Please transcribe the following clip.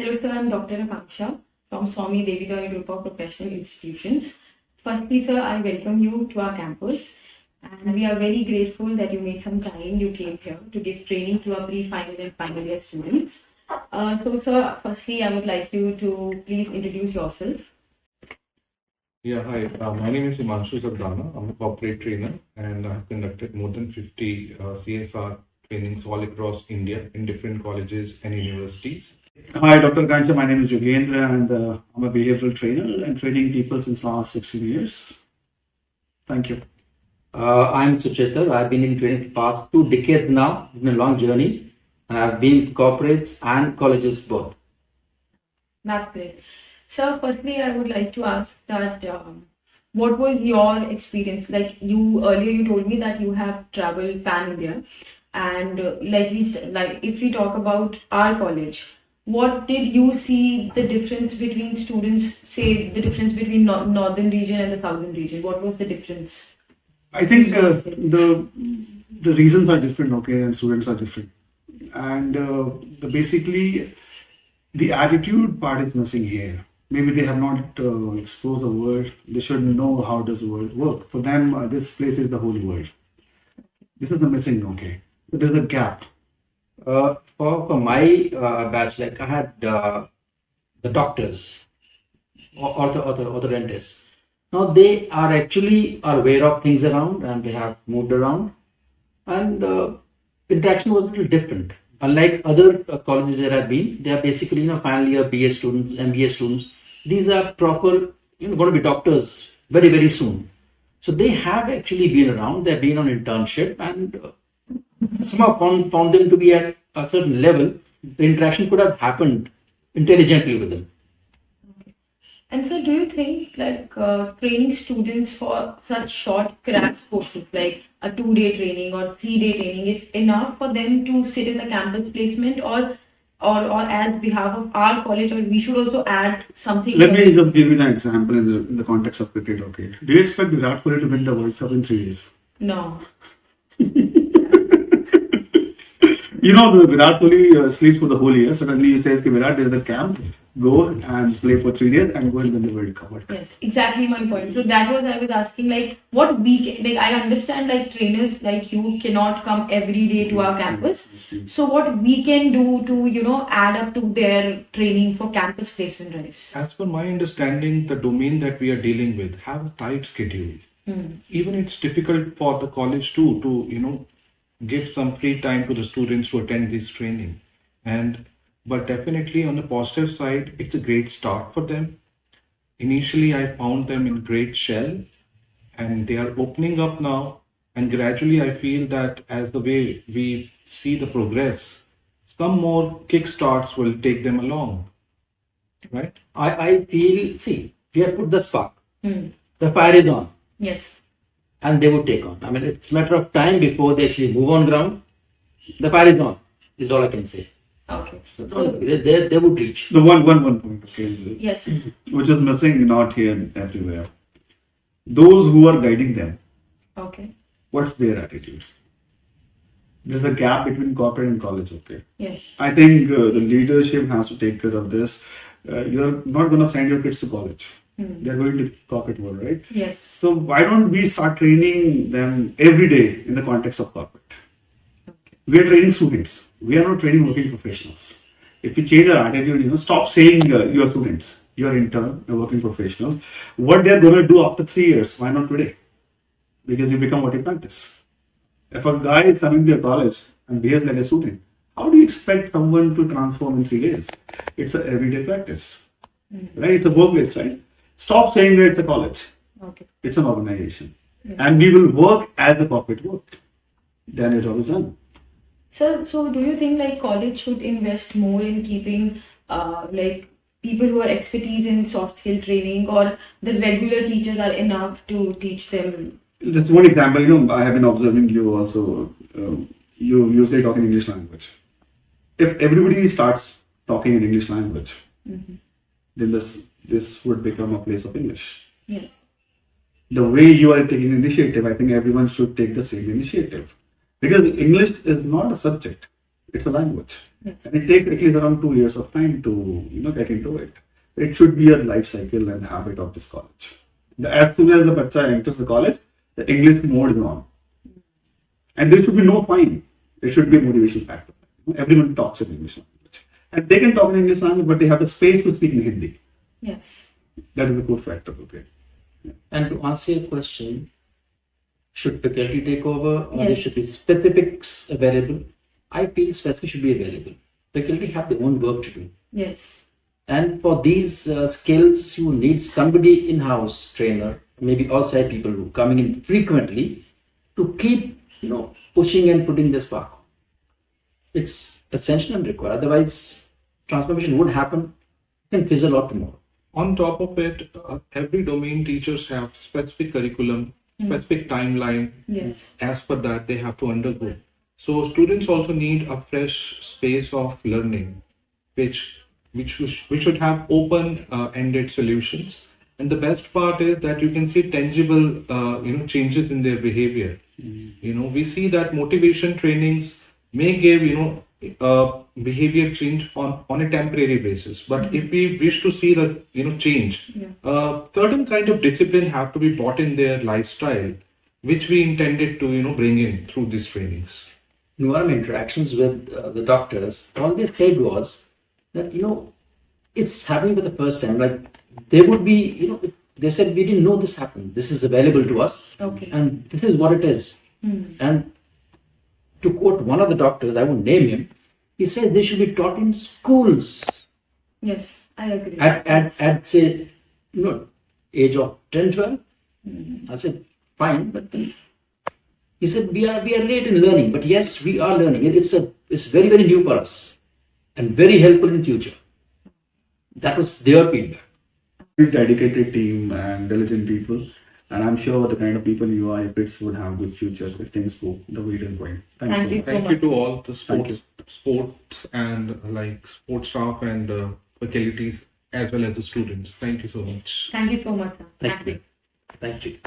Hello, sir. I'm Dr. Akanksha from Swami Devidani Group of Professional Institutions. Firstly, sir, I welcome you to our campus, and we are very grateful that you made some time. You came here to give training to our pre-final and final year students. Sir, firstly, I would like you to please introduce yourself. Yeah, hi. My name is Himanshu Sardana. I'm a corporate trainer and I've conducted more than 50 CSR trainings all across India in different colleges and universities. Hi, Dr. Akanksha. My name is Yogendra and I'm a behavioral trainer and training people since last 16 years. Thank you. I'm Suchiter. I've been in training for the past 2 decades now. It's been a long journey. I've been to corporates and colleges both. That's great. Sir, firstly, I would like to ask that what was your experience? Like earlier you told me that you have traveled pan India, and if we talk about our college, what did you see the difference between students? Say the difference between northern region and the southern region. What was the difference? I think the reasons are different, okay, and students are different, and basically the attitude part is missing here. Maybe they have not exposed the word. They should know how does the word work. For them, this place is the holy word. This is the missing, okay. So there's a gap. For my batch, like I had the doctors or the dentists. Now they are actually aware of things around and they have moved around, and interaction was a little different. Unlike other colleges there have been, they are basically final year BA students, MBA students. These are proper, going to be doctors very, very soon. So they have actually been around, they've been on internship, and somehow found them to be at a certain level. The interaction could have happened intelligently with them. Okay. And so do you think training students for such short crash courses like a 2-day training or 3-day training is enough for them to sit in the campus placement, or as behalf of our college, or we should also add something? Let me just give you an example in the context of cricket, okay. Do you expect Virat Kohli to win the World Cup in 3 days? No. The Virat Kohli sleeps for the whole year. Suddenly you say, Virat, there's a camp, go and play for 3 days and go and win the World Cup. Yes, exactly my point. So that was, I was asking, what we can, I understand trainers like you cannot come every day to our campus. So what we can do to, add up to their training for campus placement drives? As per my understanding, the domain that we are dealing with have a tight schedule. Even it's difficult for the college too to give some free time to the students to attend this training. But definitely on the positive side, it's a great start for them. Initially, I found them in great shell and they are opening up now. And gradually, I feel that as the way we see the progress, some more kickstarts will take them along. Right? I feel, we have put the spark. The fire is on. Yes. And they would take on. I mean, it's a matter of time before they actually move on ground. The fire is on, is all I can say. Okay. So they would reach. The one point, okay. Yes. Which is missing, not here, everywhere. Those who are guiding them. Okay. What's their attitude? There's a gap between corporate and college, okay. Yes. I think the leadership has to take care of this. You're not going to send your kids to college. They're going to corporate world, right? Yes. So why don't we start training them every day in the context of corporate? Okay. We are training students. We are not training working professionals. If we change our attitude, stop saying you are students, you are intern, you are working professionals. What they are going to do after 3 years, why not today? Because you become what you practice. If a guy is coming to a college and behaves like a student, how do you expect someone to transform in 3 days? It's an everyday practice, right? It's a workplace, right? Stop saying that it's a college. Okay. It's an organization. Yes. And we will work as the corporate work. Then your job is done. So do you think college should invest more in keeping people who are expertise in soft skill training, or the regular teachers are enough to teach them? Just one example, I have been observing you also. You usually talk in English language. If everybody starts talking in English language, then this would become a place of English. Yes. The way you are taking initiative, I think everyone should take the same initiative. Because English is not a subject. It's a language. Yes. And it takes at least around 2 years of time to, get into it. It should be a life cycle and habit of this college. As soon as the bacha enters the college, the English mode is on. And there should be no fine. There should be a motivation factor. Everyone talks in English language. And they can talk in English language, but they have the space to speak in Hindi. Yes. That is a good factor. Okay. And to answer your question, should faculty take over or there Yes. should be specifics available? I feel specifics should be available. Faculty have their own work to do. Yes. And for these skills, you need somebody in-house trainer, maybe outside people who coming in frequently to keep, pushing and putting this spark. It's essential and required. Otherwise, transformation won't happen. It can fizzle out tomorrow. On top of it, every domain teachers have specific curriculum, specific timeline. Yes. As per that, they have to undergo. So students also need a fresh space of learning, which should have open-ended solutions. And the best part is that you can see tangible, changes in their behavior. We see that motivation trainings may give, behavior change on a temporary basis. But if we wish to see the, change, certain kind of discipline have to be brought in their lifestyle, which we intended to, bring in through these trainings. In one of my interactions with the doctors, all they said was that, it's happening for the first time. Like they would be, they said, we didn't know this happened. This is available to us. Okay. And this is what it is. And to quote one of the doctors, I won't name him, he said they should be taught in schools Yes, I agree. at say, age of 10, 12. I said, fine, but then he said, we are late in learning, but yes, we are learning. It's very, very new for us and very helpful in future. That was their feedback. Dedicated team and diligent people. And I'm sure the kind of people you are, IPITS would have good futures if things go the way it is going. Thank you so Thank you much. to all the Thank you. sports and sports staff and faculties as well as the students. Thank you so much. Thank you so much, sir. Thank you. Thank you.